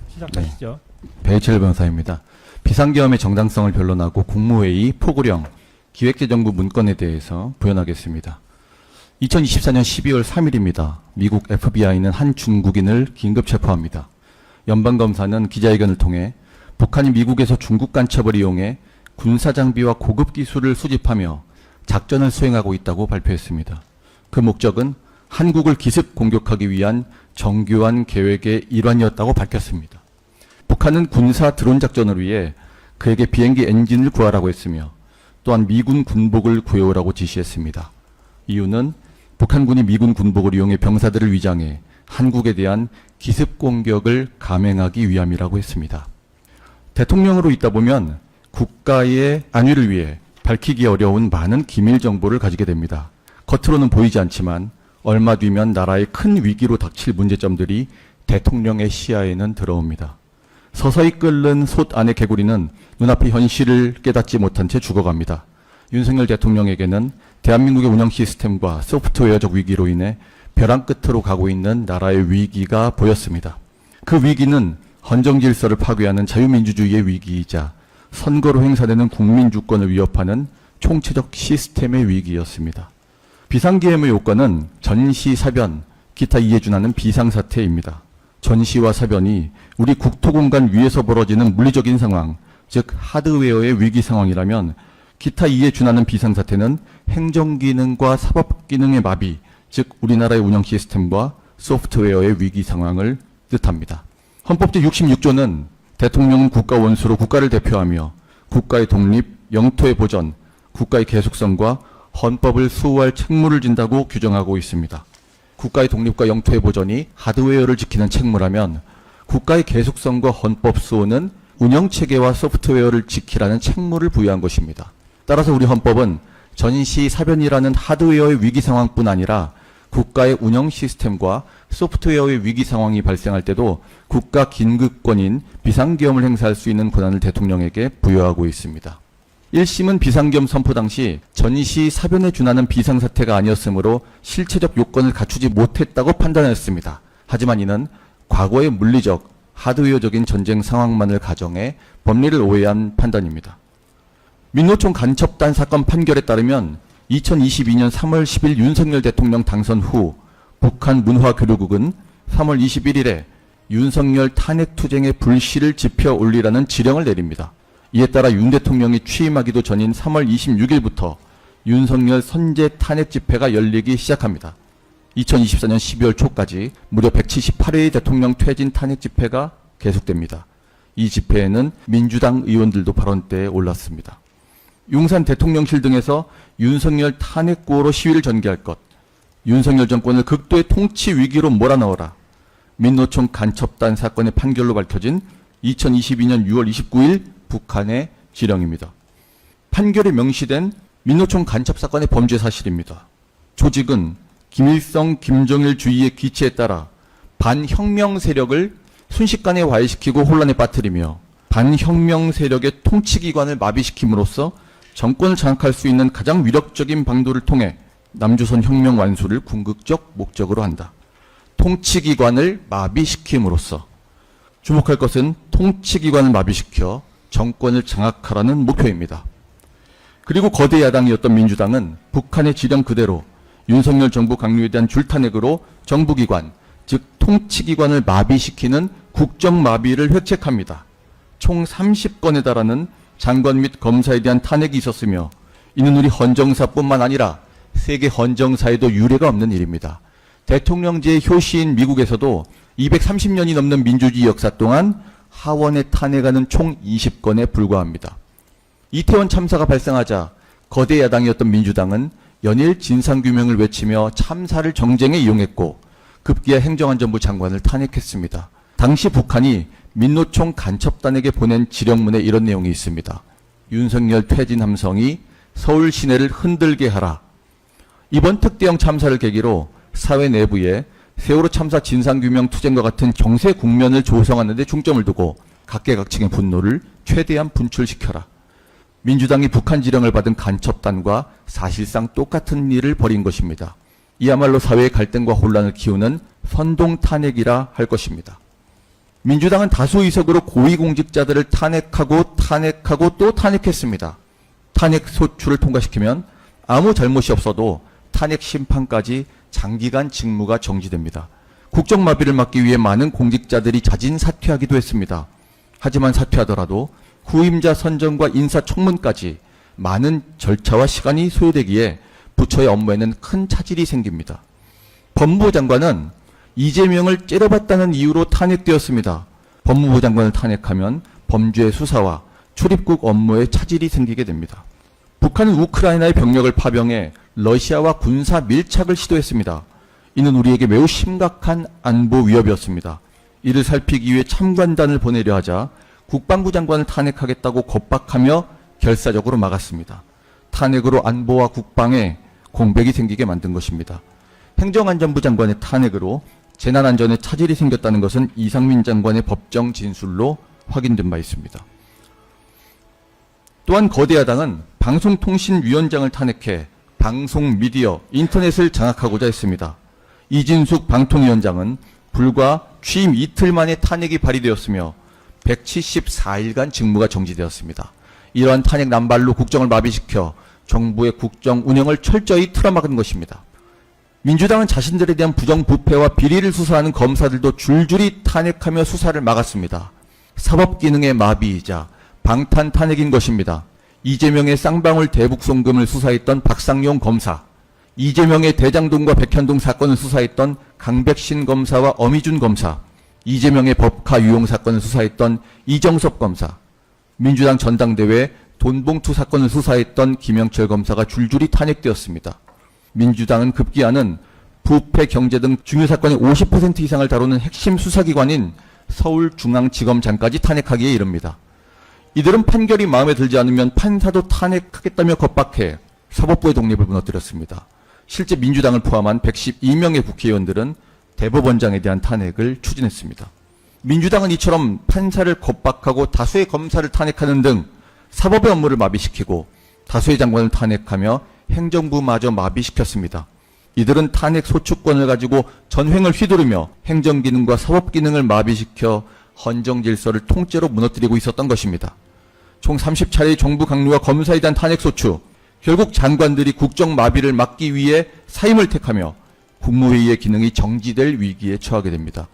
시작하시죠. 배일철 변호사입니다. 비상계엄의 정당성을 변론하고 국무회의, 포고령, 기획재정부 문건에 대해서 부연하겠습니다. 2024년 12월 3일입니다. 미국 FBI는 한 중국인을 긴급 체포합니다. 연방검사는 기자회견을 통해 북한이 미국에서 중국 간첩을 이용해 군사장비와 고급 기술을 수집하며 작전을 수행하고 있다고 발표했습니다. 그 목적은 한국을 기습 공격하기 위한 정교한 계획의 일환이었다고 밝혔습니다. 북한은 군사 드론 작전을 위해 그에게 비행기 엔진을 구하라고 했으며 또한 미군 군복을 구해오라고 지시했습니다. 이유는 북한군이 미군 군복을 이용해 병사들을 위장해 한국에 대한 기습 공격을 감행하기 위함이라고 했습니다. 대통령으로 있다 보면 국가의 안위를 위해 밝히기 어려운 많은 기밀 정보를 가지게 됩니다. 겉으로는 보이지 않지만 얼마 뒤면 나라의 큰 위기로 닥칠 문제점들이 대통령의 시야에는 들어옵니다. 서서히 끓는 솥 안의 개구리는 눈앞의 현실을 깨닫지 못한 채 죽어갑니다. 윤석열 대통령에게는 대한민국의 운영 시스템과 소프트웨어적 위기로 인해 벼랑 끝으로 가고 있는 나라의 위기가 보였습니다. 그 위기는 헌정 질서를 파괴하는 자유민주주의의 위기이자 선거로 행사되는 국민 주권을 위협하는 총체적 시스템의 위기였습니다. 비상계엄의 요건은 전시, 사변, 기타 이에 준하는 비상사태입니다. 전시와 사변이 우리 국토공간 위에서 벌어지는 물리적인 상황, 즉 하드웨어의 위기 상황이라면 기타 이에 준하는 비상사태는 행정기능과 사법기능의 마비, 즉 우리나라의 운영 시스템과 소프트웨어의 위기 상황을 뜻합니다. 헌법 제66조는 대통령은 국가 원수로 국가를 대표하며 국가의 독립, 영토의 보전, 국가의 계속성과 헌법을 수호할 책무를 진다고 규정하고 있습니다. 국가의 독립과 영토의 보전이 하드웨어를 지키는 책무라면 국가의 계속성과 헌법 수호는 운영체계와 소프트웨어를 지키라는 책무를 부여한 것입니다. 따라서 우리 헌법은 전시, 사변이라는 하드웨어의 위기 상황뿐 아니라 국가의 운영 시스템과 소프트웨어의 위기 상황이 발생할 때도 국가 긴급권인 비상계엄을 행사할 수 있는 권한을 대통령에게 부여하고 있습니다. 1심은 비상계엄 선포 당시 전시, 사변에 준하는 비상사태가 아니었으므로 실체적 요건을 갖추지 못했다고 판단했습니다. 하지만 이는 과거의 물리적, 하드웨어적인 전쟁 상황만을 가정해 법리를 오해한 판단입니다. 민노총 간첩단 사건 판결에 따르면 2022년 3월 10일 윤석열 대통령 당선 후 북한 문화교류국은 3월 21일에 윤석열 탄핵투쟁의 불씨를 지펴 올리라는 지령을 내립니다. 이에 따라 윤 대통령이 취임하기도 전인 3월 26일부터 윤석열 선제 탄핵 집회가 열리기 시작합니다. 2024년 12월 초까지 무려 178회의 대통령 퇴진 탄핵 집회가 계속됩니다. 이 집회에는 민주당 의원들도 발언대에 올랐습니다. 용산 대통령실 등에서 윤석열 탄핵 구호로 시위를 전개할 것, 윤석열 정권을 극도의 통치 위기로 몰아넣어라, 민노총 간첩단 사건의 판결로 밝혀진 2022년 6월 29일 북한의 지령입니다. 판결에 명시된 민노총 간첩 사건의 범죄 사실입니다. 조직은 김일성, 김정일 주의의 기치에 따라 반혁명 세력을 순식간에 와해시키고 혼란에 빠뜨리며 반혁명 세력의 통치기관을 마비시킴으로써 정권을 장악할 수 있는 가장 위력적인 방도를 통해 남조선 혁명 완수를 궁극적 목적으로 한다. 통치기관을 마비시킴으로써 주목할 것은 통치기관을 마비시켜 정권을 장악하라는 목표입니다. 그리고 거대 야당이었던 민주당은 북한의 지령 그대로 윤석열 정부 강요에 대한 줄탄핵으로 정부기관, 즉 통치기관을 마비시키는 국정마비를 획책합니다. 총 30건에 달하는 장관 및 검사에 대한 탄핵이 있었으며 이는 우리 헌정사뿐만 아니라 세계 헌정사에도 유례가 없는 일입니다. 대통령제의 효시인 미국에서도 230년이 넘는 민주주의 역사 동안 하원에 탄핵하는 총 20건에 불과합니다. 이태원 참사가 발생하자 거대 야당이었던 민주당은 연일 진상규명을 외치며 참사를 정쟁에 이용했고 급기야 행정안전부 장관을 탄핵했습니다. 당시 북한이 민노총 간첩단에게 보낸 지령문에 이런 내용이 있습니다. 윤석열 퇴진 함성이 서울 시내를 흔들게 하라. 이번 특대형 참사를 계기로 사회 내부에 세월호 참사 진상규명 투쟁과 같은 정세 국면을 조성하는 데 중점을 두고 각계각층의 분노를 최대한 분출시켜라. 민주당이 북한 지령을 받은 간첩단과 사실상 똑같은 일을 벌인 것입니다. 이야말로 사회의 갈등과 혼란을 키우는 선동 탄핵이라 할 것입니다. 민주당은 다수 의석으로 고위공직자들을 탄핵하고 또 탄핵했습니다. 탄핵 소추를 통과시키면 아무 잘못이 없어도 탄핵 심판까지 장기간 직무가 정지됩니다. 국정마비를 막기 위해 많은 공직자들이 자진 사퇴하기도 했습니다. 하지만 사퇴하더라도 후임자 선정과 인사청문까지 많은 절차와 시간이 소요되기에 부처의 업무에는 큰 차질이 생깁니다. 법무부 장관은 이재명을 째려봤다는 이유로 탄핵되었습니다. 법무부 장관을 탄핵하면 범죄 수사와 출입국 업무에 차질이 생기게 됩니다. 북한은 우크라이나의 병력을 파병해 러시아와 군사 밀착을 시도했습니다. 이는 우리에게 매우 심각한 안보 위협이었습니다. 이를 살피기 위해 참관단을 보내려 하자 국방부 장관을 탄핵하겠다고 겁박하며 결사적으로 막았습니다. 탄핵으로 안보와 국방에 공백이 생기게 만든 것입니다. 행정안전부 장관의 탄핵으로 재난안전에 차질이 생겼다는 것은 이상민 장관의 법정 진술로 확인된 바 있습니다. 또한 거대 야당은 방송통신위원장을 탄핵해 방송, 미디어, 인터넷을 장악하고자 했습니다. 이진숙 방통위원장은 불과 취임 이틀 만에 탄핵이 발의되었으며 174일간 직무가 정지되었습니다. 이러한 탄핵 남발로 국정을 마비시켜 정부의 국정 운영을 철저히 틀어막은 것입니다. 민주당은 자신들에 대한 부정부패와 비리를 수사하는 검사들도 줄줄이 탄핵하며 수사를 막았습니다. 사법기능의 마비이자 방탄 탄핵인 것입니다. 이재명의 쌍방울 대북송금을 수사했던 박상용 검사, 이재명의 대장동과 백현동 사건을 수사했던 강백신 검사와 어미준 검사, 이재명의 법카 유용 사건을 수사했던 이정섭 검사, 민주당 전당대회 돈봉투 사건을 수사했던 김영철 검사가 줄줄이 탄핵되었습니다. 민주당은 급기야는 부패, 경제 등 중요 사건의 50% 이상을 다루는 핵심 수사기관인 서울중앙지검장까지 탄핵하기에 이릅니다. 이들은 판결이 마음에 들지 않으면 판사도 탄핵하겠다며 겁박해 사법부의 독립을 무너뜨렸습니다. 실제 민주당을 포함한 112명의 국회의원들은 대법원장에 대한 탄핵을 추진했습니다. 민주당은 이처럼 판사를 겁박하고 다수의 검사를 탄핵하는 등 사법의 업무를 마비시키고 다수의 장관을 탄핵하며 행정부마저 마비시켰습니다. 이들은 탄핵 소추권을 가지고 전횡을 휘두르며 행정기능과 사법기능을 마비시켜 헌정질서를 통째로 무너뜨리고 있었던 것입니다. 총 30차례의 정부 강요와 검사에 대한 탄핵 소추, 결국 장관들이 국정 마비를 막기 위해 사임을 택하며 국무회의의 기능이 정지될 위기에 처하게 됩니다.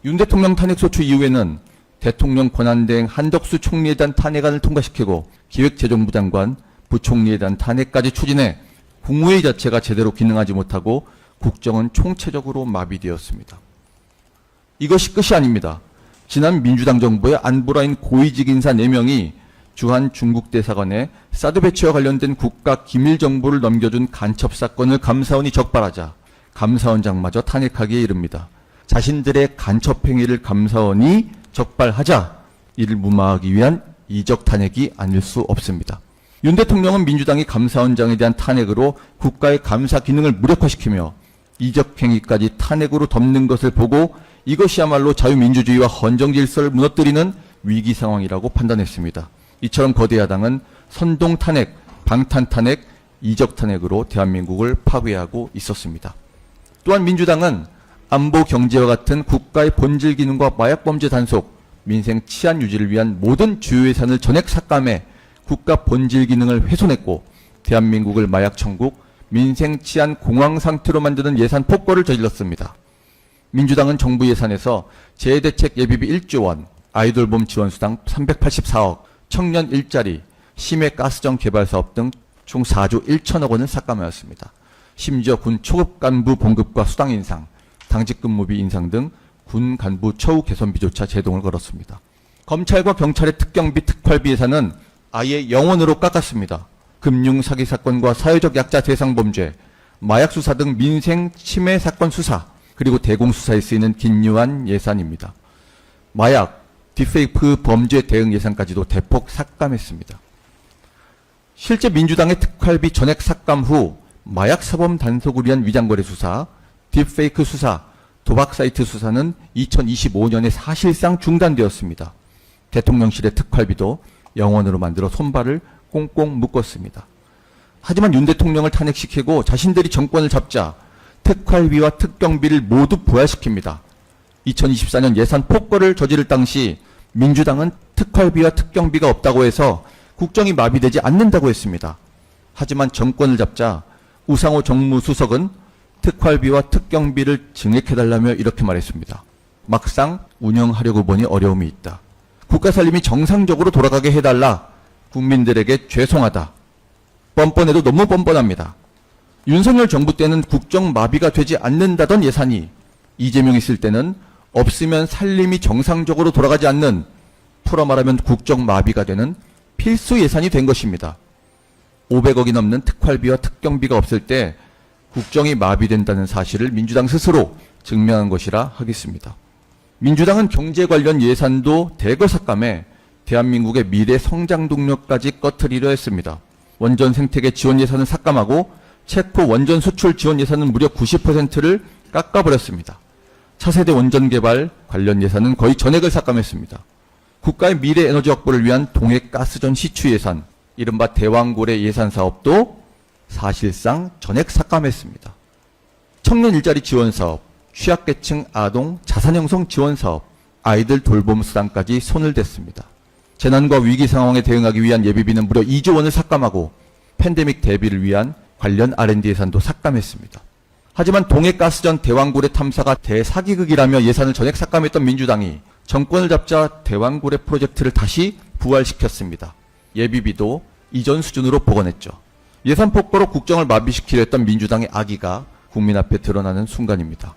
윤 대통령 탄핵 소추 이후에는 대통령 권한대행 한덕수 총리에 대한 탄핵안을 통과시키고 기획재정부 장관, 부총리에 대한 탄핵까지 추진해 국무회의 자체가 제대로 기능하지 못하고 국정은 총체적으로 마비되었습니다. 이것이 끝이 아닙니다. 지난 민주당 정부의 안보라인 고위직 인사 4명이 주한 중국 대사관에 사드 배치와 관련된 국가 기밀 정보를 넘겨준 간첩 사건을 감사원이 적발하자 감사원장마저 탄핵하기에 이릅니다. 자신들의 간첩 행위를 감사원이 적발하자 이를 무마하기 위한 이적 탄핵이 아닐 수 없습니다. 윤 대통령은 민주당이 감사원장에 대한 탄핵으로 국가의 감사 기능을 무력화시키며 이적 행위까지 탄핵으로 덮는 것을 보고 이것이야말로 자유민주주의와 헌정질서를 무너뜨리는 위기 상황이라고 판단했습니다. 이처럼 거대 야당은 선동 탄핵, 방탄 탄핵, 이적 탄핵으로 대한민국을 파괴하고 있었습니다. 또한 민주당은 안보 경제와 같은 국가의 본질 기능과 마약 범죄 단속, 민생 치안 유지를 위한 모든 주요 예산을 전액 삭감해 국가 본질 기능을 훼손했고 대한민국을 마약 천국, 민생 치안 공황 상태로 만드는 예산 폭거를 저질렀습니다. 민주당은 정부 예산에서 재해대책 예비비 1조 원, 아이돌봄 지원수당 384억, 청년 일자리, 심해가스정 개발사업 등 총 4조 1천억 원을 삭감하였습니다. 심지어 군 초급 간부 봉급과 수당 인상, 당직 근무비 인상 등 군 간부 처우 개선비조차 제동을 걸었습니다. 검찰과 경찰의 특경비, 특활비 예산은 아예 0원으로 깎았습니다. 금융 사기 사건과 사회적 약자 대상 범죄, 마약 수사 등 민생 침해 사건 수사, 그리고 대공 수사에 쓰이는 긴유한 예산입니다. 마약, 딥페이크 범죄 대응 예산까지도 대폭 삭감했습니다. 실제 민주당의 특활비 전액 삭감 후 마약 사범 단속을 위한 위장거래 수사, 딥페이크 수사, 도박 사이트 수사는 2025년에 사실상 중단되었습니다. 대통령실의 특활비도 0원으로 만들어 손발을 꽁꽁 묶었습니다. 하지만 윤 대통령을 탄핵시키고 자신들이 정권을 잡자 특활비와 특경비를 모두 부활시킵니다. 2024년 예산 폭거를 저지를 당시 민주당은 특활비와 특경비가 없다고 해서 국정이 마비되지 않는다고 했습니다. 하지만 정권을 잡자 우상호 정무수석은 특활비와 특경비를 증액해달라며 이렇게 말했습니다. 막상 운영하려고 보니 어려움이 있다. 국가 살림이 정상적으로 돌아가게 해달라. 국민들에게 죄송하다. 뻔뻔해도 너무 뻔뻔합니다. 윤석열 정부 때는 국정 마비가 되지 않는다던 예산이 이재명 있을 때는 없으면 살림이 정상적으로 돌아가지 않는, 풀어 말하면 국정 마비가 되는 필수 예산이 된 것입니다. 500억이 넘는 특활비와 특경비가 없을 때 국정이 마비된다는 사실을 민주당 스스로 증명한 것이라 하겠습니다. 민주당은 경제 관련 예산도 대거 삭감해 대한민국의 미래 성장 동력까지 꺼트리려 했습니다. 원전 생태계 지원 예산은 삭감하고 체코 원전 수출 지원 예산은 무려 90%를 깎아버렸습니다. 차세대 원전 개발 관련 예산은 거의 전액을 삭감했습니다. 국가의 미래 에너지 확보를 위한 동해 가스전 시추 예산, 이른바 대왕고래 예산 사업도 사실상 전액 삭감했습니다. 청년 일자리 지원 사업, 취약계층 아동 자산 형성 지원 사업, 아이들 돌봄 수당까지 손을 댔습니다. 재난과 위기 상황에 대응하기 위한 예비비는 무려 2조 원을 삭감하고 팬데믹 대비를 위한 관련 R&D 예산도 삭감했습니다. 하지만 동해가스전 대왕고래 탐사가 대사기극이라며 예산을 전액 삭감했던 민주당이 정권을 잡자 대왕고래 프로젝트를 다시 부활시켰습니다. 예비비도 이전 수준으로 복원했죠. 예산 폭거로 국정을 마비시키려 했던 민주당의 악의가 국민 앞에 드러나는 순간입니다.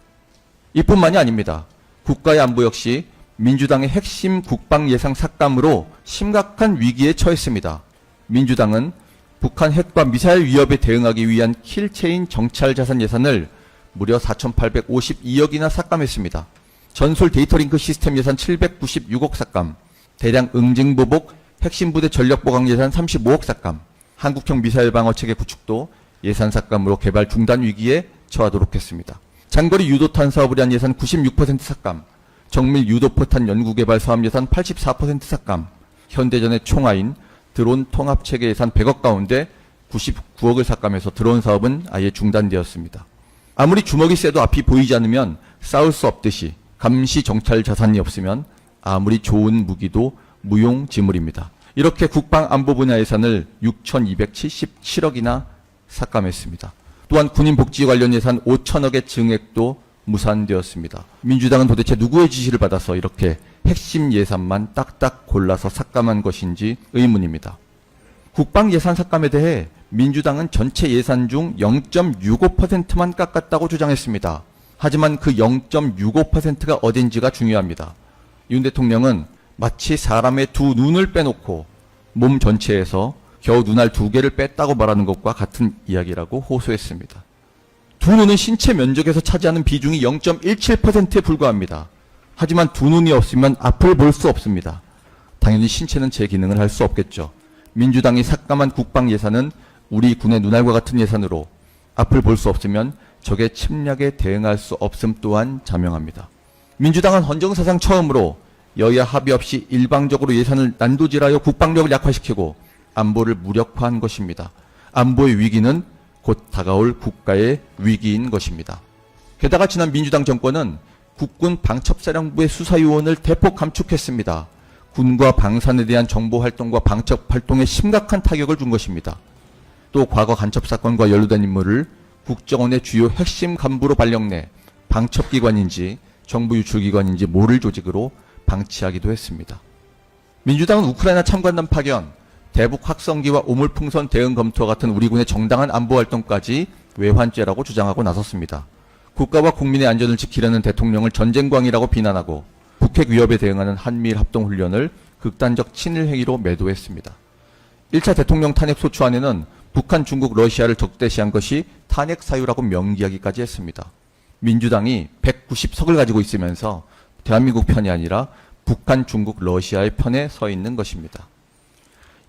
이뿐만이 아닙니다. 국가의 안보 역시 민주당의 핵심 국방 예산 삭감으로 심각한 위기에 처했습니다. 민주당은 북한 핵과 미사일 위협에 대응하기 위한 킬체인 정찰 자산 예산을 무려 4,852억이나 삭감했습니다. 전술 데이터링크 시스템 예산 796억 삭감, 대량 응징보복 핵심 부대 전력 보강 예산 35억 삭감, 한국형 미사일 방어 체계 구축도 예산 삭감으로 개발 중단 위기에 처하도록 했습니다. 장거리 유도탄 사업을 위한 예산 96% 삭감, 정밀 유도포탄 연구개발 사업 예산 84% 삭감, 현대전의 총아인 드론 통합체계 예산 100억 가운데 99억을 삭감해서 드론 사업은 아예 중단되었습니다. 아무리 주먹이 세도 앞이 보이지 않으면 싸울 수 없듯이 감시 정찰 자산이 없으면 아무리 좋은 무기도 무용지물입니다. 이렇게 국방안보 분야 예산을 6,277억이나 삭감했습니다. 또한 군인복지 관련 예산 5천억의 증액도 무산되었습니다. 민주당은 도대체 누구의 지시를 받아서 이렇게 핵심 예산만 딱딱 골라서 삭감한 것인지 의문입니다. 국방 예산 삭감에 대해 민주당은 전체 예산 중 0.65%만 깎았다고 주장했습니다. 하지만 그 0.65%가 어딘지가 중요합니다. 윤 대통령은 마치 사람의 두 눈을 빼놓고 몸 전체에서 겨우 눈알 2개를 뺐다고 말하는 것과 같은 이야기라고 호소했습니다. 두 눈은 신체 면적에서 차지하는 비중이 0.17%에 불과합니다. 하지만 두 눈이 없으면 앞을 볼 수 없습니다. 당연히 신체는 제 기능을 할 수 없겠죠. 민주당이 삭감한 국방 예산은 우리 군의 눈알과 같은 예산으로 앞을 볼 수 없으면 적의 침략에 대응할 수 없음 또한 자명합니다. 민주당은 헌정사상 처음으로 여야 합의 없이 일방적으로 예산을 난도질하여 국방력을 약화시키고 안보를 무력화한 것입니다. 안보의 위기는 곧 다가올 국가의 위기인 것입니다. 게다가 지난 민주당 정권은 국군 방첩사령부의 수사요원을 대폭 감축했습니다. 군과 방산에 대한 정보활동과 방첩활동에 심각한 타격을 준 것입니다. 또 과거 간첩사건과 연루된 인물을 국정원의 주요 핵심 간부로 발령내 방첩기관인지 정부 유출기관인지 모를 조직으로 방치하기도 했습니다. 민주당은 우크라이나 참관단 파견, 대북 확성기와 오물풍선 대응 검토와 같은 우리 군의 정당한 안보활동까지 외환죄라고 주장하고 나섰습니다. 국가와 국민의 안전을 지키려는 대통령을 전쟁광이라고 비난하고 북핵 위협에 대응하는 한미일 합동훈련을 극단적 친일 행위로 매도했습니다. 1차 대통령 탄핵 소추안에는 북한, 중국, 러시아를 적대시한 것이 탄핵 사유라고 명기하기까지 했습니다. 민주당이 190석을 가지고 있으면서 대한민국 편이 아니라 북한, 중국, 러시아의 편에 서 있는 것입니다.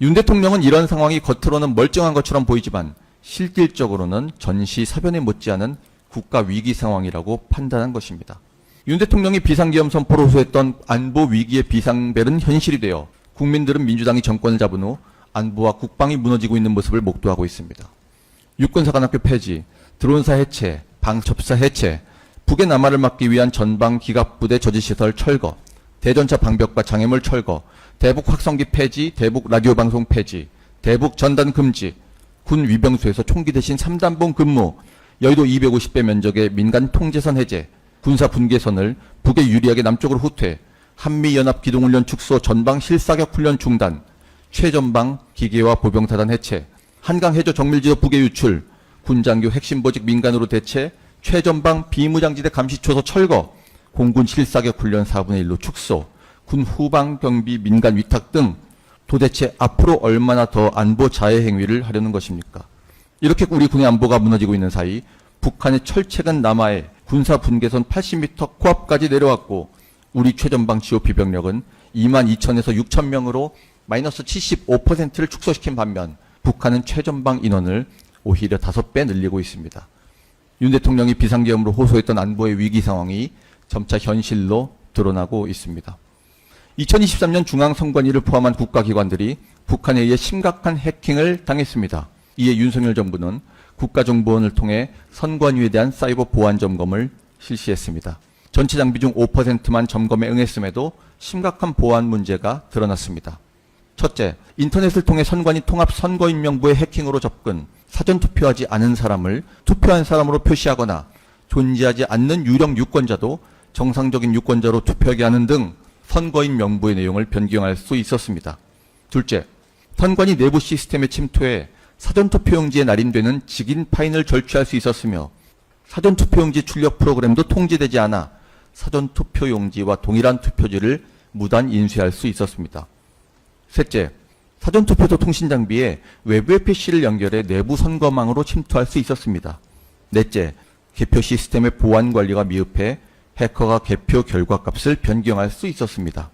윤 대통령은 이런 상황이 겉으로는 멀쩡한 것처럼 보이지만 실질적으로는 전시사변에 못지않은 국가 위기 상황이라고 판단한 것입니다. 윤 대통령이 비상계엄 선포로 호소했던 안보 위기의 비상벨은 현실이 되어 국민들은 민주당이 정권을 잡은 후 안보와 국방이 무너지고 있는 모습을 목도하고 있습니다. 육군사관학교 폐지, 드론사 해체, 방첩사 해체, 북의 남하를 막기 위한 전방 기갑부대 저지시설 철거, 대전차 방벽과 장애물 철거, 대북 확성기 폐지, 대북 라디오 방송 폐지, 대북 전단 금지, 군 위병소에서 총기 대신 3단봉 근무, 여의도 250배 면적의 민간 통제선 해제, 군사 분계선을 북에 유리하게 남쪽으로 후퇴, 한미연합 기동훈련 축소 전방 실사격 훈련 중단, 최전방 기계화 보병사단 해체, 한강 해저 정밀지도 북에 유출, 군장교 핵심 보직 민간으로 대체, 최전방 비무장지대 감시초소 철거, 공군 실사격 훈련 4분의 1로 축소, 군 후방 경비 민간 위탁 등 도대체 앞으로 얼마나 더 안보 자해 행위를 하려는 것입니까? 이렇게 우리 군의 안보가 무너지고 있는 사이 북한의 철책은 남하에 군사 분계선 80m 코앞까지 내려왔고 우리 최전방 GOP 병력은 22,000에서 6,000명으로 마이너스 75%를 축소시킨 반면 북한은 최전방 인원을 오히려 5배 늘리고 있습니다. 윤 대통령이 비상계엄으로 호소했던 안보의 위기 상황이 점차 현실로 드러나고 있습니다. 2023년 중앙선관위를 포함한 국가기관들이 북한에 의해 심각한 해킹을 당했습니다. 이에 윤석열 정부는 국가정보원을 통해 선관위에 대한 사이버 보안 점검을 실시했습니다. 전체 장비 중 5%만 점검에 응했음에도 심각한 보안 문제가 드러났습니다. 첫째, 인터넷을 통해 선관위 통합 선거인명부의 해킹으로 접근, 사전투표하지 않은 사람을 투표한 사람으로 표시하거나 존재하지 않는 유령 유권자도 정상적인 유권자로 투표하게 하는 등 선거인 명부의 내용을 변경할 수 있었습니다. 둘째, 선관위 내부 시스템에 침투해 사전투표용지에 날인되는 직인 파인을 절취할 수 있었으며 사전투표용지 출력 프로그램도 통제되지 않아 사전투표용지와 동일한 투표지를 무단 인쇄할 수 있었습니다. 셋째, 사전투표소 통신장비에 외부의 PC를 연결해 내부 선거망으로 침투할 수 있었습니다. 넷째, 개표 시스템의 보안 관리가 미흡해 해커가 개표 결과값을 변경할 수 있었습니다.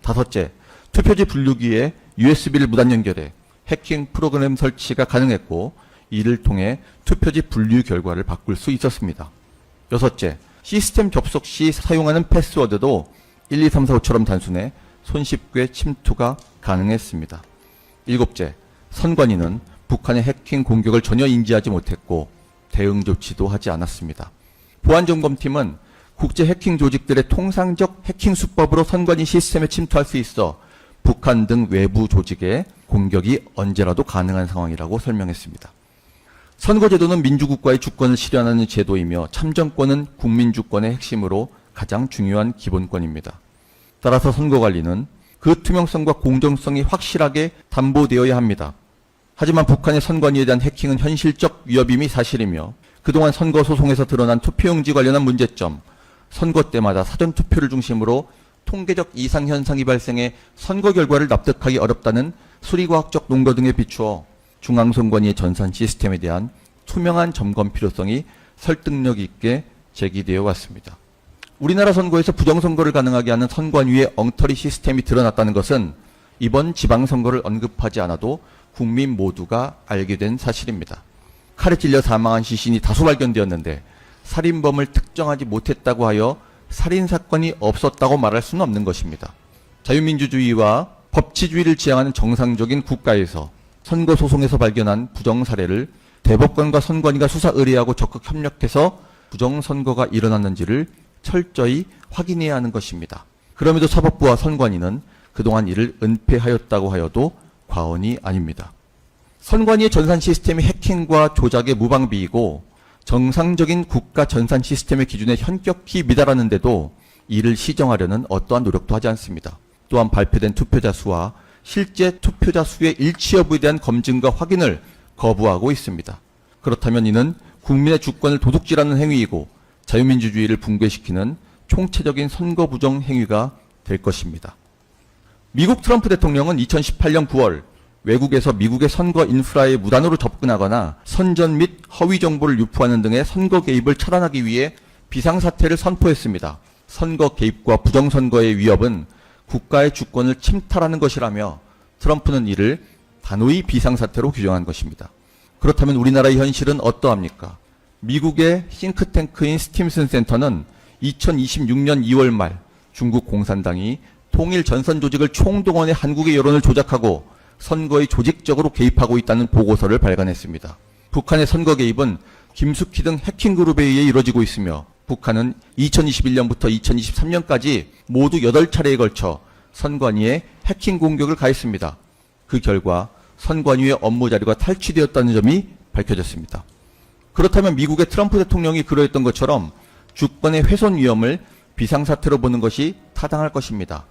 다섯째, 투표지 분류기에 USB를 무단 연결해 해킹 프로그램 설치가 가능했고 이를 통해 투표지 분류 결과를 바꿀 수 있었습니다. 여섯째, 시스템 접속 시 사용하는 패스워드도 1, 2, 3, 4, 5처럼 단순해 손쉽게 침투가 가능했습니다. 일곱째, 선관위는 북한의 해킹 공격을 전혀 인지하지 못했고 대응 조치도 하지 않았습니다. 보안점검팀은 국제 해킹 조직들의 통상적 해킹 수법으로 선관위 시스템에 침투할 수 있어 북한 등 외부 조직의 공격이 언제라도 가능한 상황이라고 설명했습니다. 선거제도는 민주국가의 주권을 실현하는 제도이며 참정권은 국민주권의 핵심으로 가장 중요한 기본권입니다. 따라서 선거관리는 그 투명성과 공정성이 확실하게 담보되어야 합니다. 하지만 북한의 선관위에 대한 해킹은 현실적 위협임이 사실이며 그동안 선거 소송에서 드러난 투표용지 관련한 문제점, 선거 때마다 사전투표를 중심으로 통계적 이상 현상이 발생해 선거 결과를 납득하기 어렵다는 수리과학적 논거 등에 비추어 중앙선관위의 전산 시스템에 대한 투명한 점검 필요성이 설득력 있게 제기되어 왔습니다. 우리나라 선거에서 부정선거를 가능하게 하는 선관위의 엉터리 시스템이 드러났다는 것은 이번 지방선거를 언급하지 않아도 국민 모두가 알게 된 사실입니다. 칼에 찔려 사망한 시신이 다수 발견되었는데 살인범을 특정하지 못했다고 하여 살인사건이 없었다고 말할 수는 없는 것입니다. 자유민주주의와 법치주의를 지향하는 정상적인 국가에서 선거 소송에서 발견한 부정사례를 대법관과 선관위가 수사 의뢰하고 적극 협력해서 부정선거가 일어났는지를 철저히 확인해야 하는 것입니다. 그럼에도 사법부와 선관위는 그동안 이를 은폐하였다고 하여도 과언이 아닙니다. 선관위의 전산 시스템이 해킹과 조작의 무방비이고 정상적인 국가 전산 시스템의 기준에 현격히 미달하는데도 이를 시정하려는 어떠한 노력도 하지 않습니다. 또한 발표된 투표자 수와 실제 투표자 수의 일치 여부에 대한 검증과 확인을 거부하고 있습니다. 그렇다면 이는 국민의 주권을 도둑질하는 행위이고 자유민주주의를 붕괴시키는 총체적인 선거 부정 행위가 될 것입니다. 미국 트럼프 대통령은 2018년 9월 외국에서 미국의 선거 인프라에 무단으로 접근하거나 선전 및 허위 정보를 유포하는 등의 선거 개입을 차단하기 위해 비상사태를 선포했습니다. 선거 개입과 부정선거의 위협은 국가의 주권을 침탈하는 것이라며 트럼프는 이를 단호히 비상사태로 규정한 것입니다. 그렇다면 우리나라의 현실은 어떠합니까? 미국의 싱크탱크인 스팀슨 센터는 2026년 2월 말 중국 공산당이 통일 전선 조직을 총동원해 한국의 여론을 조작하고 선거에 조직적으로 개입하고 있다는 보고서를 발간했습니다. 북한의 선거 개입은 김숙희 등 해킹 그룹에 의해 이루어지고 있으며 북한은 2021년부터 2023년까지 모두 8차례에 걸쳐 선관위에 해킹 공격을 가했습니다. 그 결과 선관위의 업무 자료가 탈취되었다는 점이 밝혀졌습니다. 그렇다면 미국의 트럼프 대통령이 그러했던 것처럼 주권의 훼손 위험을 비상사태로 보는 것이 타당할 것입니다.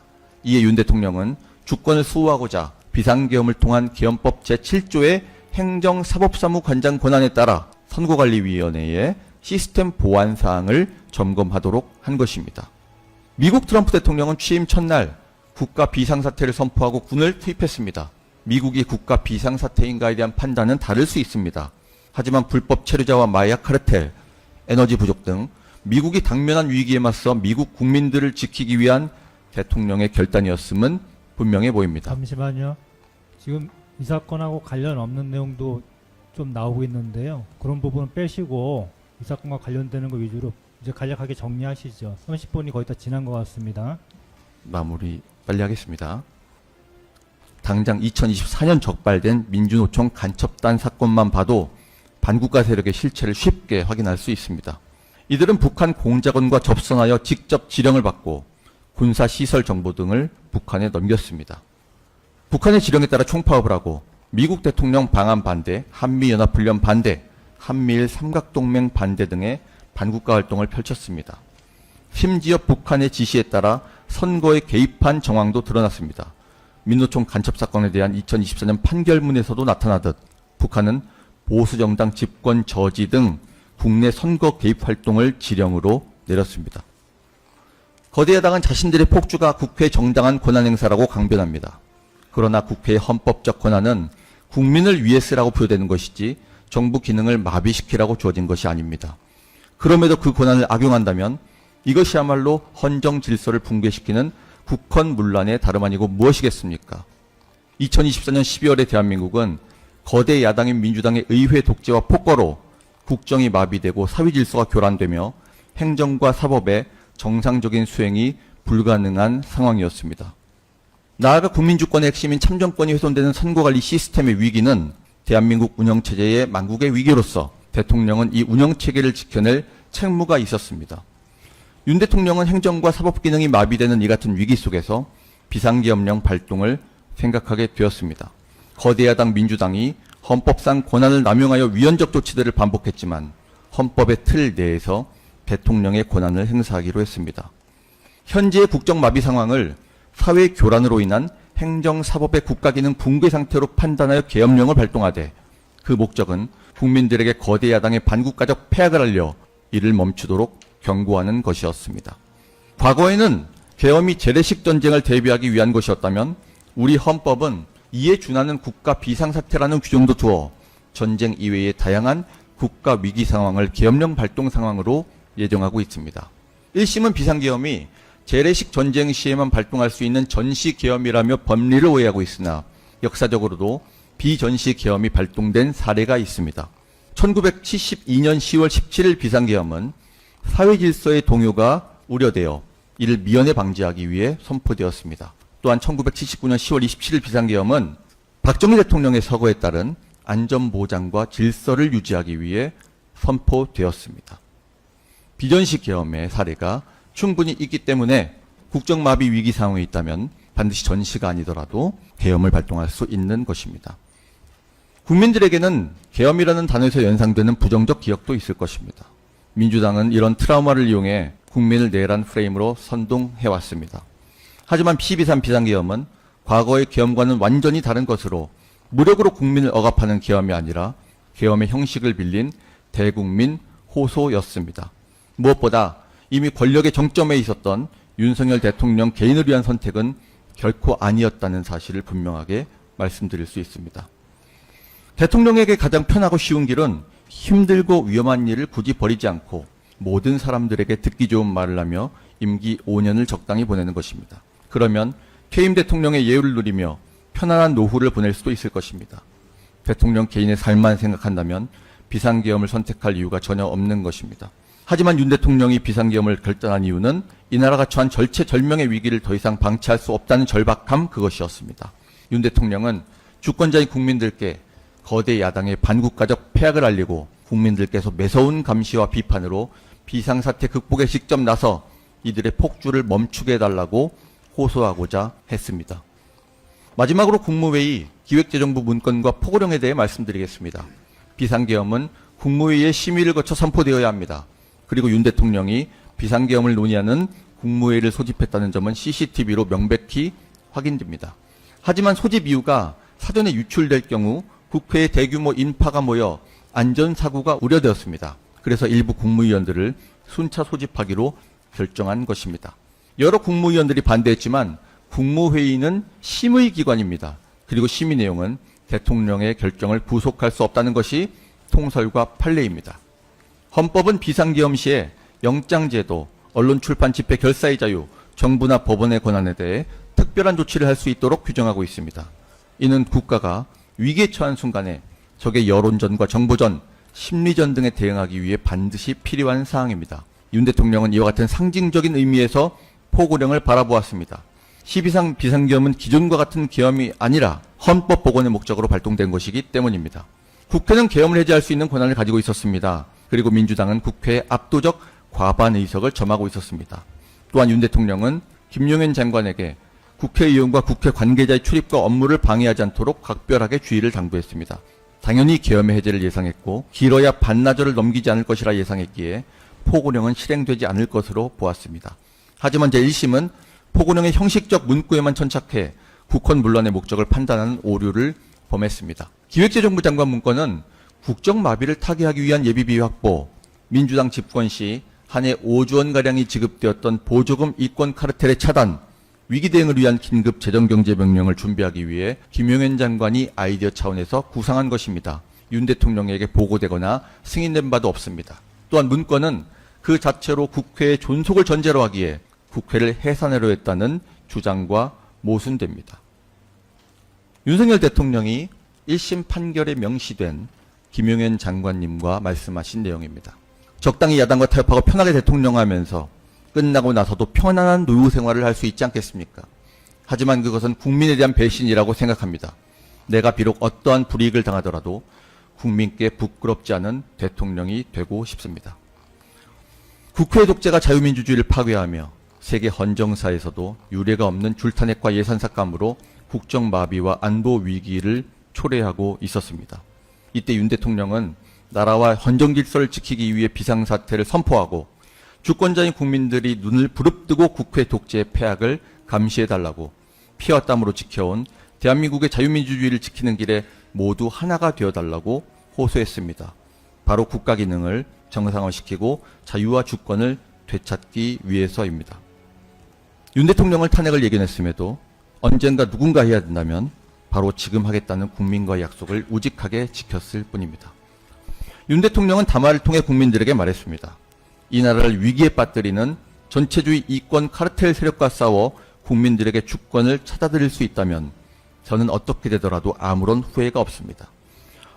이에 윤 대통령은 주권을 수호하고자 비상계엄을 통한 계엄법 제7조의 행정사법사무관장 권한에 따라 선거관리위원회에 시스템 보안 사항을 점검하도록 한 것입니다. 미국 트럼프 대통령은 취임 첫날 국가 비상사태를 선포하고 군을 투입했습니다. 미국이 국가 비상사태인가에 대한 판단은 다를 수 있습니다. 하지만 불법 체류자와 마약 카르텔, 에너지 부족 등 미국이 당면한 위기에 맞서 미국 국민들을 지키기 위한 대통령의 결단이었음은 분명해 보입니다. 잠시만요. 지금 이 사건하고 관련 없는 내용도 좀 나오고 있는데요. 그런 부분은 빼시고 이 사건과 관련되는 거 위주로 이제 간략하게 정리하시죠. 30분이 거의 다 지난 것 같습니다. 마무리 빨리 하겠습니다. 당장 2024년 적발된 민주노총 간첩단 사건만 봐도 반국가 세력의 실체를 쉽게 확인할 수 있습니다. 이들은 북한 공작원과 접선하여 직접 지령을 받고 군사시설 정보 등을 북한에 넘겼습니다. 북한의 지령에 따라 총파업을 하고 미국 대통령 방한 반대, 한미연합훈련 반대, 한미일 삼각동맹 반대 등의 반국가 활동을 펼쳤습니다. 심지어 북한의 지시에 따라 선거에 개입한 정황도 드러났습니다. 민노총 간첩 사건에 대한 2024년 판결문에서도 나타나듯 북한은 보수정당 집권 저지 등 국내 선거 개입 활동을 지령으로 내렸습니다. 거대 야당은 자신들의 폭주가 국회 정당한 권한 행사라고 강변합니다. 그러나 국회의 헌법적 권한은 국민을 위해 쓰라고 부여되는 것이지 정부 기능을 마비시키라고 주어진 것이 아닙니다. 그럼에도 그 권한을 악용한다면 이것이야말로 헌정 질서를 붕괴시키는 국헌문란의 다름 아니고 무엇이겠습니까? 2024년 12월에 대한민국은 거대 야당인 민주당의 의회 독재와 폭거로 국정이 마비되고 사회 질서가 교란되며 행정과 사법의 정상적인 수행이 불가능한 상황이었습니다. 나아가 국민주권의 핵심인 참정권이 훼손되는 선거관리 시스템의 위기는 대한민국 운영체제의 만국의 위기로서 대통령은 이 운영체계를 지켜낼 책무가 있었습니다. 윤 대통령은 행정과 사법 기능이 마비되는 이 같은 위기 속에서 비상계엄령 발동을 생각하게 되었습니다. 거대 야당 민주당이 헌법상 권한을 남용하여 위헌적 조치들을 반복했지만 헌법의 틀 내에서 대통령의 권한을 행사하기로 했습니다. 현재의 국정 마비 상황을 사회 교란으로 인한 행정사법의 국가기능 붕괴 상태로 판단하여 계엄령을 발동하되 그 목적은 국민들에게 거대 야당의 반국가적 폐악을 알려 이를 멈추도록 경고하는 것이었습니다. 과거에는 계엄이 재래식 전쟁을 대비하기 위한 것이었다면 우리 헌법은 이에 준하는 국가 비상사태라는 규정도 두어 전쟁 이외의 다양한 국가 위기 상황을 계엄령 발동 상황으로 예정하고 있습니다. 1심은 비상계엄이 재래식 전쟁 시에만 발동할 수 있는 전시계엄이라며 법리를 오해하고 있으나 역사적으로도 비전시계엄이 발동된 사례가 있습니다. 1972년 10월 17일 비상계엄은 사회질서의 동요가 우려되어 이를 미연에 방지하기 위해 선포되었습니다. 또한 1979년 10월 27일 비상계엄은 박정희 대통령의 서거에 따른 안전보장과 질서를 유지하기 위해 선포되었습니다. 비전시 계엄의 사례가 충분히 있기 때문에 국정마비 위기 상황에 있다면 반드시 전시가 아니더라도 계엄을 발동할 수 있는 것입니다. 국민들에게는 계엄이라는 단어에서 연상되는 부정적 기억도 있을 것입니다. 민주당은 이런 트라우마를 이용해 국민을 내란 프레임으로 선동해왔습니다. 하지만 P23 비상계엄은 과거의 계엄과는 완전히 다른 것으로 무력으로 국민을 억압하는 계엄이 아니라 계엄의 형식을 빌린 대국민 호소였습니다. 무엇보다 이미 권력의 정점에 있었던 윤석열 대통령 개인을 위한 선택은 결코 아니었다는 사실을 분명하게 말씀드릴 수 있습니다. 대통령에게 가장 편하고 쉬운 길은 힘들고 위험한 일을 굳이 벌이지 않고 모든 사람들에게 듣기 좋은 말을 하며 임기 5년을 적당히 보내는 것입니다. 그러면 퇴임 대통령의 예우를 누리며 편안한 노후를 보낼 수도 있을 것입니다. 대통령 개인의 삶만 생각한다면 비상계엄을 선택할 이유가 전혀 없는 것입니다. 하지만 윤 대통령이 비상계엄을 결단한 이유는 이 나라가 처한 절체절명의 위기를 더 이상 방치할 수 없다는 절박함 그것이었습니다. 윤 대통령은 주권자인 국민들께 거대 야당의 반국가적 폐악을 알리고 국민들께서 매서운 감시와 비판으로 비상사태 극복에 직접 나서 이들의 폭주를 멈추게 해달라고 호소하고자 했습니다. 마지막으로 국무회의 기획재정부 문건과 포고령에 대해 말씀드리겠습니다. 비상계엄은 국무회의의 심의를 거쳐 선포되어야 합니다. 그리고 윤 대통령이 비상계엄을 논의하는 국무회의를 소집했다는 점은 CCTV로 명백히 확인됩니다. 하지만 소집 이유가 사전에 유출될 경우 국회에 대규모 인파가 모여 안전사고가 우려되었습니다. 그래서 일부 국무위원들을 순차 소집하기로 결정한 것입니다. 여러 국무위원들이 반대했지만 국무회의는 심의기관입니다. 그리고 심의 내용은 대통령의 결정을 부속할 수 없다는 것이 통설과 판례입니다. 헌법은 비상계엄 시에 영장제도, 언론 출판 집회 결사의 자유, 정부나 법원의 권한에 대해 특별한 조치를 할 수 있도록 규정하고 있습니다. 이는 국가가 위기에 처한 순간에 적의 여론전과 정보전, 심리전 등에 대응하기 위해 반드시 필요한 사항입니다. 윤 대통령은 이와 같은 상징적인 의미에서 포고령을 바라보았습니다. 12상 비상계엄은 기존과 같은 계엄이 아니라 헌법 복원의 목적으로 발동된 것이기 때문입니다. 국회는 계엄을 해제할 수 있는 권한을 가지고 있었습니다. 그리고 민주당은 국회의 압도적 과반 의석을 점하고 있었습니다. 또한 윤 대통령은 김용현 장관에게 국회의원과 국회 관계자의 출입과 업무를 방해하지 않도록 각별하게 주의를 당부했습니다. 당연히 계엄의 해제를 예상했고 길어야 반나절을 넘기지 않을 것이라 예상했기에 포고령은 실행되지 않을 것으로 보았습니다. 하지만 제1심은 포고령의 형식적 문구에만 천착해 국헌 문란의 목적을 판단하는 오류를 범했습니다. 기획재정부 장관 문건은 국정마비를 타개하기 위한 예비비 확보, 민주당 집권 시 한 해 5조 원가량이 지급되었던 보조금 이권 카르텔의 차단, 위기 대응을 위한 긴급 재정경제명령을 준비하기 위해 김용현 장관이 아이디어 차원에서 구상한 것입니다. 윤 대통령에게 보고되거나 승인된 바도 없습니다. 또한 문건은 그 자체로 국회의 존속을 전제로 하기에 국회를 해산하려 했다는 주장과 모순됩니다. 윤석열 대통령이 1심 판결에 명시된 김용현 장관님과 말씀하신 내용입니다. 적당히 야당과 타협하고 편하게 대통령하면서 끝나고 나서도 편안한 노후 생활을 할 수 있지 않겠습니까? 하지만 그것은 국민에 대한 배신이라고 생각합니다. 내가 비록 어떠한 불이익을 당하더라도 국민께 부끄럽지 않은 대통령이 되고 싶습니다. 국회 독재가 자유민주주의를 파괴하며 세계 헌정사에서도 유례가 없는 줄타넷과 예산삭감으로 국정마비와 안보 위기를 초래하고 있었습니다. 이때 윤 대통령은 나라와 헌정질서를 지키기 위해 비상사태를 선포하고 주권자인 국민들이 눈을 부릅뜨고 국회 독재의 폐악을 감시해달라고 피와 땀으로 지켜온 대한민국의 자유민주주의를 지키는 길에 모두 하나가 되어달라고 호소했습니다. 바로 국가 기능을 정상화시키고 자유와 주권을 되찾기 위해서입니다. 윤 대통령을 탄핵을 예견했음에도 언젠가 누군가 해야 된다면 바로 지금 하겠다는 국민과의 약속을 우직하게 지켰을 뿐입니다. 윤 대통령은 담화를 통해 국민들에게 말했습니다. 이 나라를 위기에 빠뜨리는 전체주의 이권 카르텔 세력과 싸워 국민들에게 주권을 찾아드릴 수 있다면 저는 어떻게 되더라도 아무런 후회가 없습니다.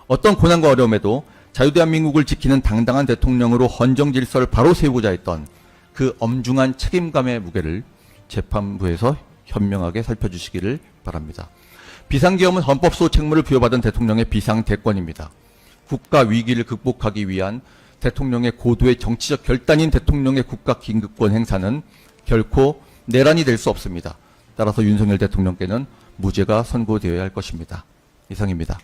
어떤 고난과 어려움에도 자유대한민국을 지키는 당당한 대통령으로 헌정질서를 바로 세우고자 했던 그 엄중한 책임감의 무게를 재판부에서 현명하게 살펴주시기를 바랍니다. 비상계엄은 헌법소 책무를 부여받은 대통령의 비상대권입니다. 국가 위기를 극복하기 위한 대통령의 고도의 정치적 결단인 대통령의 국가 긴급권 행사는 결코 내란이 될 수 없습니다. 따라서 윤석열 대통령께는 무죄가 선고되어야 할 것입니다. 이상입니다.